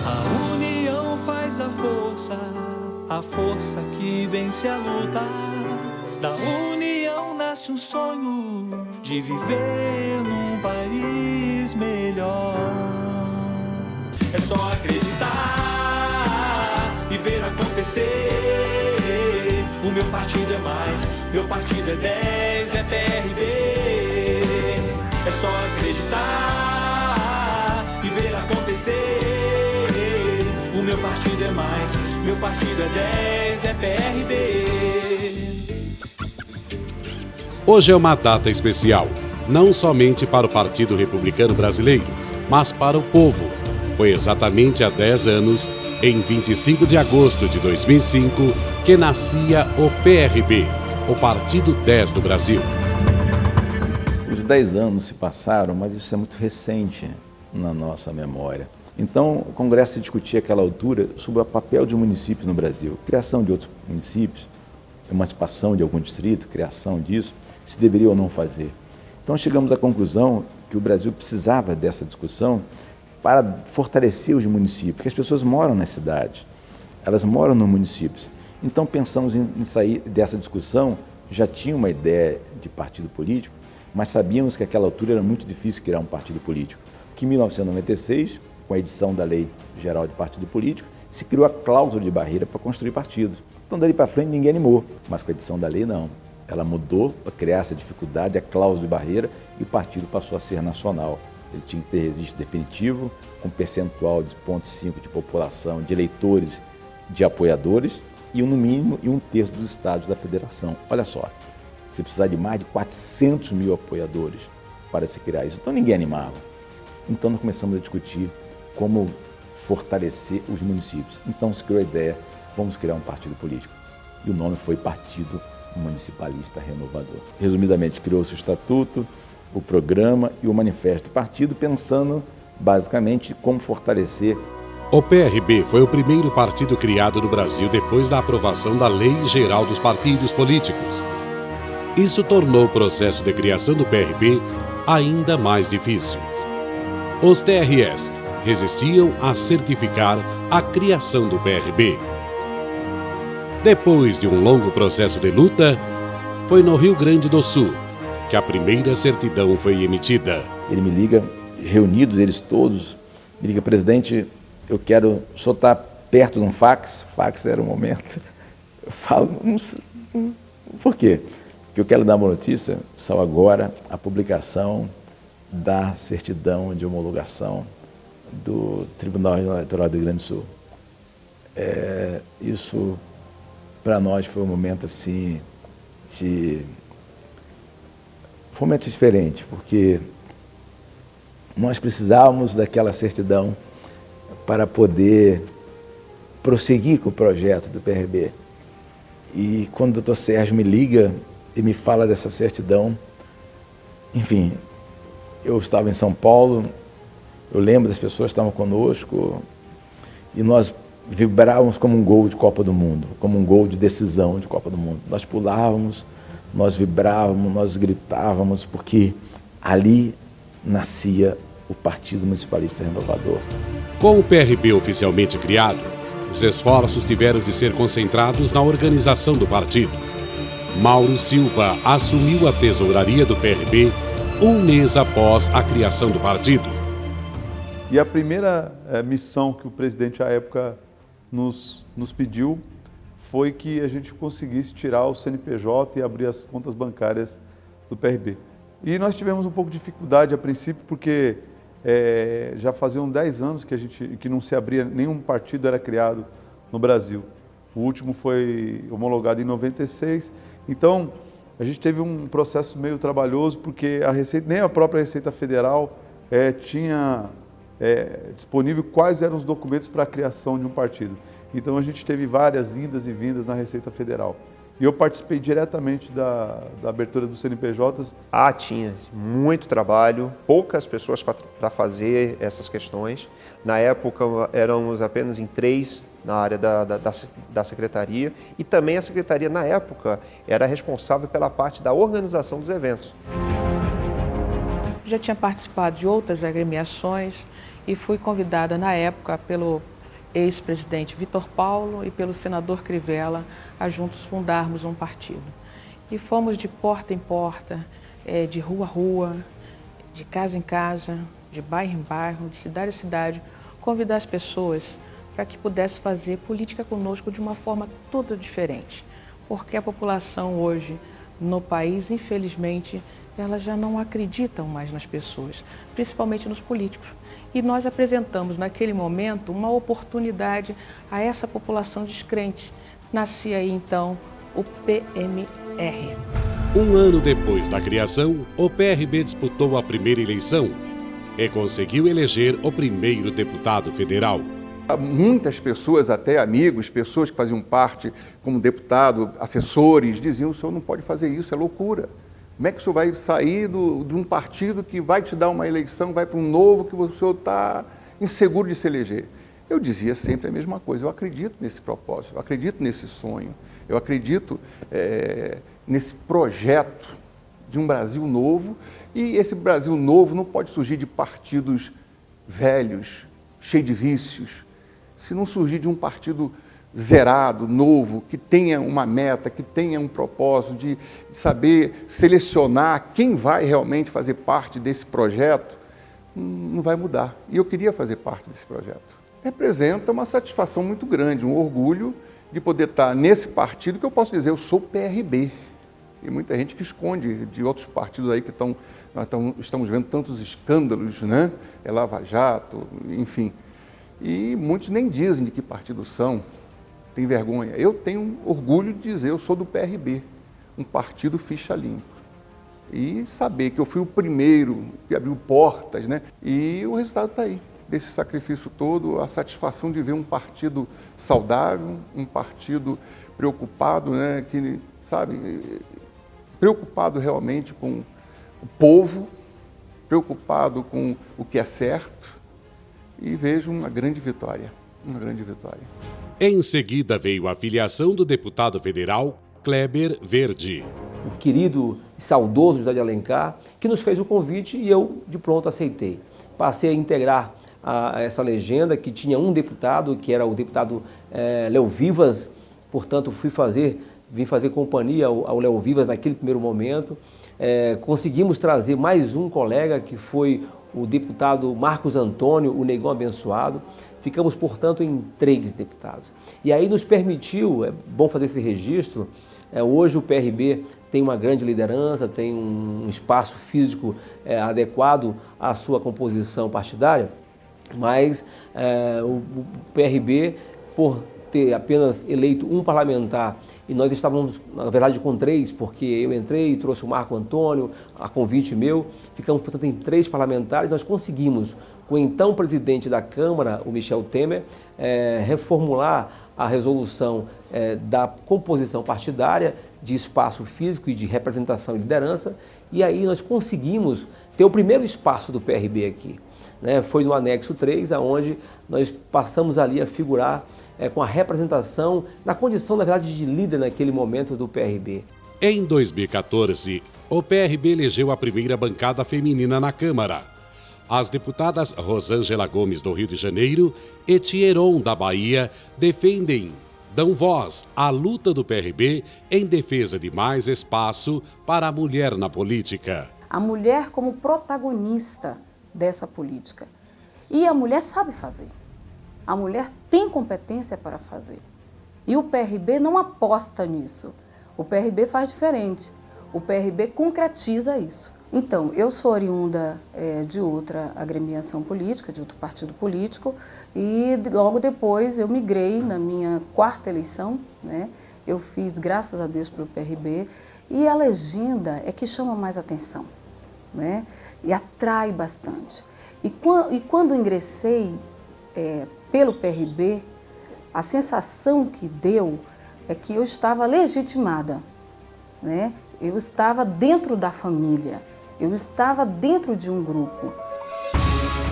A união faz a força que vence a luta. Da união nasce um sonho de viver num país melhor. É só acreditar e ver acontecer. O meu partido é mais, meu partido é 10, é PRB. É só acreditar e ver acontecer. O meu partido é mais, meu partido é 10, é PRB. Hoje é uma data especial, não somente para o Partido Republicano Brasileiro, mas para o povo. Foi exatamente há 10 anos, em 25 de agosto de 2005, que nascia o PRB, o Partido 10 do Brasil. Os 10 anos se passaram, mas isso é muito recente na nossa memória. Então, o Congresso discutia àquela altura sobre o papel de municípios no Brasil, criação de outros municípios, emancipação de algum distrito, criação disso, se deveria ou não fazer. Então, chegamos à conclusão que o Brasil precisava dessa discussão para fortalecer os municípios, porque as pessoas moram nas cidades, elas moram nos municípios. Então, pensamos em sair dessa discussão, já tinha uma ideia de partido político, mas sabíamos que àquela altura era muito difícil criar um partido político. Que em 1996, com a edição da Lei Geral de Partido Político, se criou a cláusula de barreira para construir partidos. Então, dali para frente, ninguém animou, mas com a edição da lei, não. Ela mudou para criar essa dificuldade, a cláusula de barreira, e o partido passou a ser nacional. Ele tinha que ter registro definitivo, com percentual de 0,5% de população, de eleitores, de apoiadores, e no mínimo e 1/3 dos estados da federação. Olha só, você precisa de mais de 400 mil apoiadores para se criar isso. Então ninguém animava. Então nós começamos a discutir como fortalecer os municípios. Então se criou a ideia, vamos criar um partido político. E o nome foi Partido Municipalista Renovador. Resumidamente, criou-se o estatuto, o programa e o manifesto do partido, pensando basicamente como fortalecer. O PRB foi o primeiro partido criado no Brasil depois da aprovação da Lei Geral dos Partidos Políticos. Isso tornou o processo de criação do PRB ainda mais difícil. Os TRS resistiam a certificar a criação do PRB. Depois de um longo processo de luta, foi no Rio Grande do Sul que a primeira certidão foi emitida. Ele me liga, reunidos eles todos, me liga: presidente, eu quero só estar perto de um fax. Fax era o momento. Eu falo, por quê? Porque eu quero dar uma notícia. Saiu agora a publicação da certidão de homologação do Tribunal Eleitoral do Rio Grande do Sul. Isso, para nós, foi um momento assim, foi um momento diferente, porque nós precisávamos daquela certidão para poder prosseguir com o projeto do PRB. E quando o doutor Sérgio me liga e me fala dessa certidão, enfim, eu estava em São Paulo, eu lembro das pessoas que estavam conosco e nós vibrávamos como um gol de Copa do Mundo, como um gol de decisão de Copa do Mundo. Nós pulávamos, nós vibrávamos, nós gritávamos, porque ali nascia o Partido Municipalista Renovador. Com o PRB oficialmente criado, os esforços tiveram de ser concentrados na organização do partido. Mauro Silva assumiu a tesouraria do PRB um mês após a criação do partido. E a primeira missão que o presidente à época nos pediu foi que a gente conseguisse tirar o CNPJ e abrir as contas bancárias do PRB. E nós tivemos um pouco de dificuldade a princípio, porque já faziam 10 anos que não se abria, nenhum partido era criado no Brasil. O último foi homologado em 96, então a gente teve um processo meio trabalhoso, porque nem a própria Receita Federal tinha disponível quais eram os documentos para a criação de um partido. Então a gente teve várias indas e vindas na Receita Federal. E eu participei diretamente da abertura dos CNPJs. Tinha muito trabalho, poucas pessoas para fazer essas questões. Na época éramos apenas em 3 na área da secretaria, e também a secretaria na época era responsável pela parte da organização dos eventos. Já tinha participado de outras agremiações e fui convidada na época pelo ex-presidente Vitor Paulo e pelo senador Crivella a juntos fundarmos um partido. E fomos de porta em porta, de rua a rua, de casa em casa, de bairro em bairro, de cidade a cidade, convidar as pessoas para que pudesse fazer política conosco de uma forma toda diferente. Porque a população hoje no país, infelizmente, elas já não acreditam mais nas pessoas, principalmente nos políticos. E nós apresentamos naquele momento uma oportunidade a essa população descrente. Nascia aí então o PMR. Um ano depois da criação, o PRB disputou a primeira eleição e conseguiu eleger o primeiro deputado federal. Muitas pessoas, até amigos, pessoas que faziam parte como deputado, assessores, diziam: o senhor não pode fazer isso, é loucura. Como é que o senhor vai sair de um partido que vai te dar uma eleição, vai para um novo, que o senhor está inseguro de se eleger? Eu dizia sempre a mesma coisa: eu acredito nesse propósito, eu acredito nesse sonho, eu acredito nesse projeto de um Brasil novo, e esse Brasil novo não pode surgir de partidos velhos, cheios de vícios. Se não surgir de um partido zerado, novo, que tenha uma meta, que tenha um propósito de saber selecionar quem vai realmente fazer parte desse projeto, não vai mudar. E eu queria fazer parte desse projeto. Representa uma satisfação muito grande, um orgulho de poder estar nesse partido, que eu posso dizer: eu sou PRB. E muita gente que esconde de outros partidos aí que nós estamos vendo tantos escândalos, né? Lava Jato, enfim. E muitos nem dizem de que partido são, tem vergonha. Eu tenho orgulho de dizer: eu sou do PRB, um partido ficha limpa. E saber que eu fui o primeiro que abriu portas, né? E o resultado está aí, desse sacrifício todo, a satisfação de ver um partido saudável, um partido preocupado, né? Que, sabe, preocupado realmente com o povo, preocupado com o que é certo. E vejo uma grande vitória, uma grande vitória. Em seguida veio a filiação do deputado federal Kleber Verde. O querido e saudoso José de Alencar, que nos fez o convite e eu de pronto aceitei. Passei a integrar essa legenda, que tinha um deputado, que era o deputado Léo Vivas, portanto vim fazer companhia ao Léo Vivas naquele primeiro momento. Conseguimos trazer mais um colega, que foi o deputado Marcos Antônio, o Negão Abençoado. Ficamos, portanto, em 3 deputados. E aí nos permitiu, é bom fazer esse registro, hoje o PRB tem uma grande liderança, tem um espaço físico adequado à sua composição partidária, mas o PRB, por ter apenas eleito um parlamentar, e nós estávamos, na verdade, com 3, porque eu entrei e trouxe o Marco Antônio, a convite meu, ficamos, portanto, em 3 parlamentares. Nós conseguimos, com o então presidente da Câmara, o Michel Temer, reformular a resolução da composição partidária, de espaço físico e de representação e liderança, e aí nós conseguimos ter o primeiro espaço do PRB aqui, né? Foi no anexo 3, onde nós passamos ali a figurar com a representação, na condição, na verdade, de líder naquele momento do PRB. Em 2014, o PRB elegeu a primeira bancada feminina na Câmara. As deputadas Rosângela Gomes, do Rio de Janeiro, e Thieron, da Bahia, dão voz à luta do PRB em defesa de mais espaço para a mulher na política. A mulher como protagonista dessa política. E a mulher sabe fazer. A mulher tem competência para fazer. E o PRB não aposta nisso. O PRB faz diferente. O PRB concretiza isso. Então, eu sou oriunda de outra agremiação política, de outro partido político, e logo depois eu migrei na minha 4ª eleição, né? Eu fiz, graças a Deus, para o PRB, e a legenda é que chama mais atenção, né? E atrai bastante. E quando ingressei pelo PRB, a sensação que deu é que eu estava legitimada, né? Eu estava dentro da família, eu estava dentro de um grupo.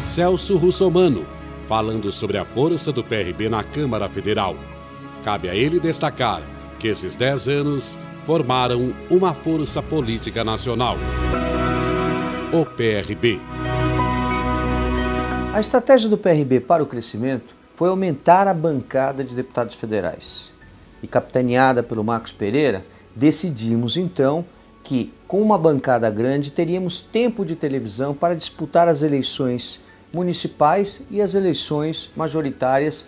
Celso Russomano, falando sobre a força do PRB na Câmara Federal. Cabe a ele destacar que esses 10 anos formaram uma força política nacional. o PRB. A estratégia do PRB para o crescimento foi aumentar a bancada de deputados federais. E capitaneada pelo Marcos Pereira, decidimos então que, com uma bancada grande, teríamos tempo de televisão para disputar as eleições municipais e as eleições majoritárias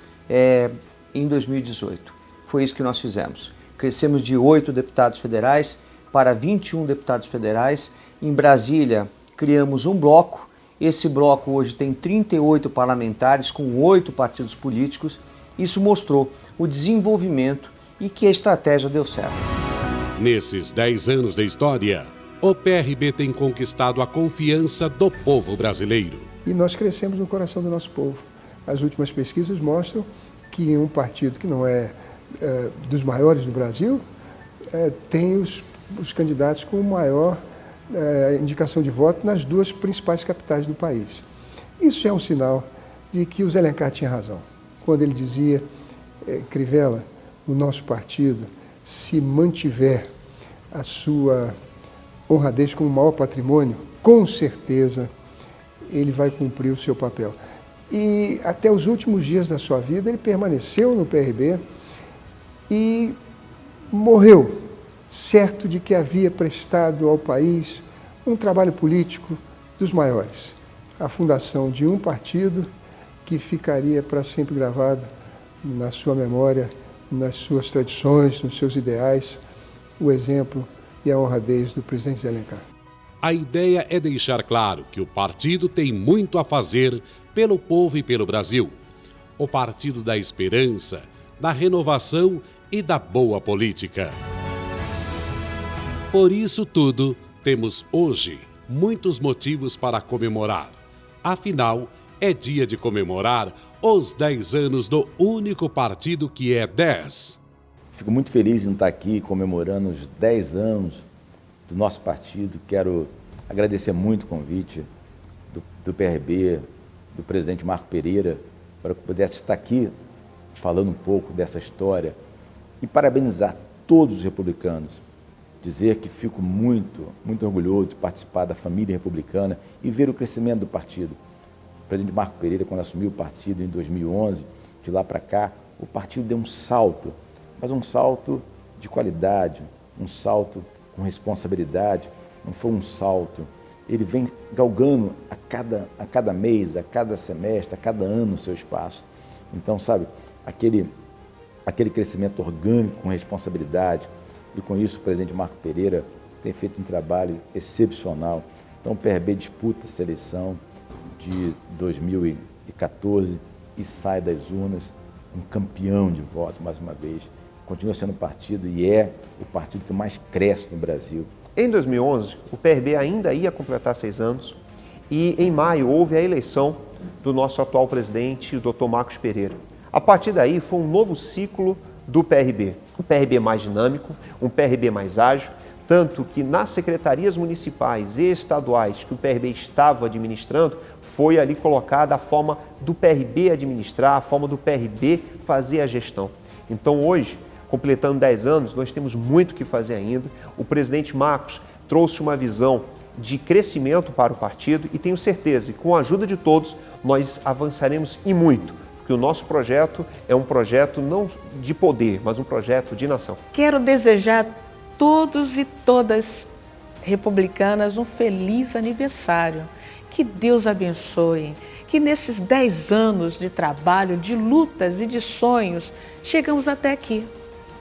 em 2018. Foi isso que nós fizemos. Crescemos de 8 deputados federais para 21 deputados federais. Em Brasília, criamos um bloco. Esse bloco hoje tem 38 parlamentares com 8 partidos políticos. Isso mostrou o desenvolvimento e que a estratégia deu certo. Nesses 10 anos de história, o PRB tem conquistado a confiança do povo brasileiro. E nós crescemos no coração do nosso povo. As últimas pesquisas mostram que um partido que não é dos maiores do Brasil tem os candidatos com maior indicação de voto nas 2 principais capitais do país. Isso já é um sinal de que o Zé Alencar tinha razão. Quando ele dizia, Crivella, o nosso partido, se mantiver a sua honradez como maior patrimônio, com certeza ele vai cumprir o seu papel. E até os últimos dias da sua vida ele permaneceu no PRB e morreu certo de que havia prestado ao país um trabalho político dos maiores. A fundação de um partido que ficaria para sempre gravado na sua memória, nas suas tradições, nos seus ideais, o exemplo e a honradez do presidente Zé Alencar. A ideia é deixar claro que o partido tem muito a fazer pelo povo e pelo Brasil. O partido da esperança, da renovação e da boa política. Por isso tudo, temos hoje muitos motivos para comemorar. Afinal, é dia de comemorar os 10 anos do único partido que é 10. Fico muito feliz em estar aqui comemorando os 10 anos do nosso partido. Quero agradecer muito o convite do PRB, do presidente Marco Pereira, para que eu pudesse estar aqui falando um pouco dessa história e parabenizar todos os republicanos. Dizer que fico muito orgulhoso de participar da família republicana e ver o crescimento do partido. O presidente Marco Pereira, quando assumiu o partido em 2011, de lá para cá, o partido deu um salto, mas um salto de qualidade, um salto com responsabilidade, não foi um salto. Ele vem galgando a cada mês, a cada semestre, a cada ano o seu espaço. Então, sabe, aquele crescimento orgânico com responsabilidade, e com isso o presidente Marco Pereira tem feito um trabalho excepcional. Então o PRB disputa a seleção de 2014 e sai das urnas um campeão de voto mais uma vez. Continua sendo o partido e é o partido que mais cresce no Brasil. Em 2011, o PRB ainda ia completar 6 anos e em maio houve a eleição do nosso atual presidente, o Dr. Marcos Pereira. A partir daí foi um novo ciclo do PRB, um PRB mais dinâmico, um PRB mais ágil, tanto que nas secretarias municipais e estaduais que o PRB estava administrando, foi ali colocada a forma do PRB administrar, a forma do PRB fazer a gestão. Então hoje, completando 10 anos, nós temos muito que fazer ainda. O presidente Marcos trouxe uma visão de crescimento para o partido e tenho certeza que com a ajuda de todos nós avançaremos e muito. Porque o nosso projeto é um projeto não de poder, mas um projeto de nação. Quero desejar a todos e todas republicanas um feliz aniversário. Que Deus abençoe, que nesses 10 anos de trabalho, de lutas e de sonhos, chegamos até aqui.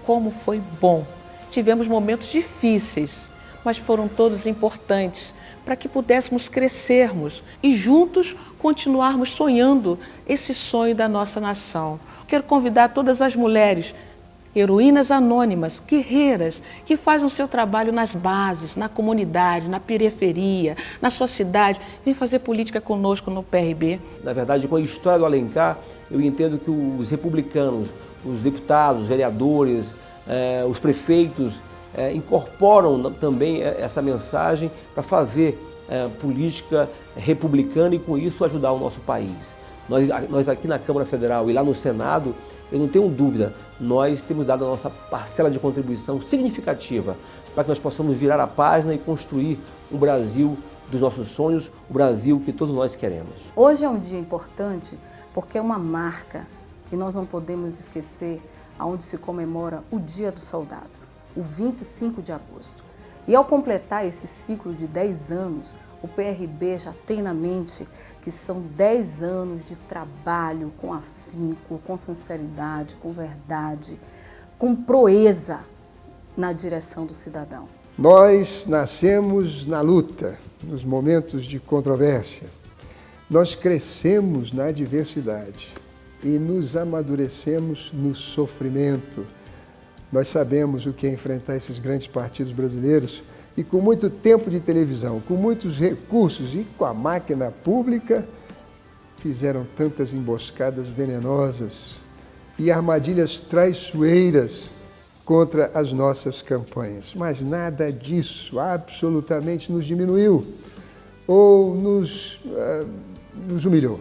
Como foi bom! Tivemos momentos difíceis, mas foram todos importantes para que pudéssemos crescermos e juntos continuarmos sonhando esse sonho da nossa nação. Quero convidar todas as mulheres, heroínas anônimas, guerreiras, que fazem o seu trabalho nas bases, na comunidade, na periferia, na sua cidade, vem fazer política conosco no PRB. Na verdade, com a história do Alencar, eu entendo que os republicanos, os deputados, os vereadores, os prefeitos, incorporam também essa mensagem para fazer política republicana e com isso ajudar o nosso país. Nós aqui na Câmara Federal e lá no Senado, eu não tenho dúvida, nós temos dado a nossa parcela de contribuição significativa para que nós possamos virar a página e construir um Brasil dos nossos sonhos, o Brasil que todos nós queremos. Hoje é um dia importante porque é uma marca que nós não podemos esquecer, onde se comemora o Dia do Soldado, o 25 de agosto. E ao completar esse ciclo de 10 anos, o PRB já tem na mente que são 10 anos de trabalho com afinco, com sinceridade, com verdade, com proeza na direção do cidadão. Nós nascemos na luta, nos momentos de controvérsia. Nós crescemos na adversidade e nos amadurecemos no sofrimento. Nós sabemos o que é enfrentar esses grandes partidos brasileiros e com muito tempo de televisão, com muitos recursos e com a máquina pública, fizeram tantas emboscadas venenosas e armadilhas traiçoeiras contra as nossas campanhas. Mas nada disso absolutamente nos diminuiu ou nos humilhou.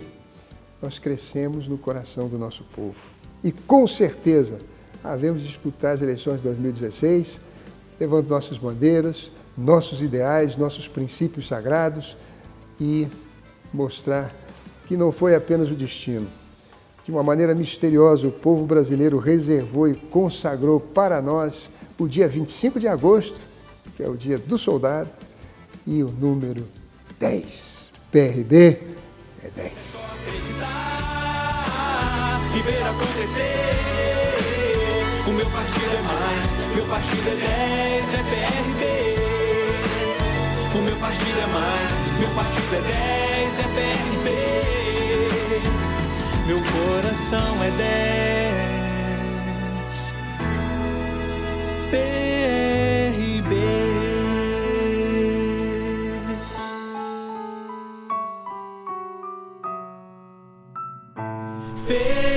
Nós crescemos no coração do nosso povo. E com certeza havemos de disputar as eleições de 2016, levando nossas bandeiras, nossos ideais, nossos princípios sagrados e mostrar que não foi apenas o destino. De uma maneira misteriosa, o povo brasileiro reservou e consagrou para nós o dia 25 de agosto, que é o dia do soldado, e o número 10. PRB é 10. E ver acontecer. O meu partido é mais, meu partido é 10, é PRB. O meu partido é mais, meu partido é 10, é PRB. Meu coração é 10, PRB. PRB.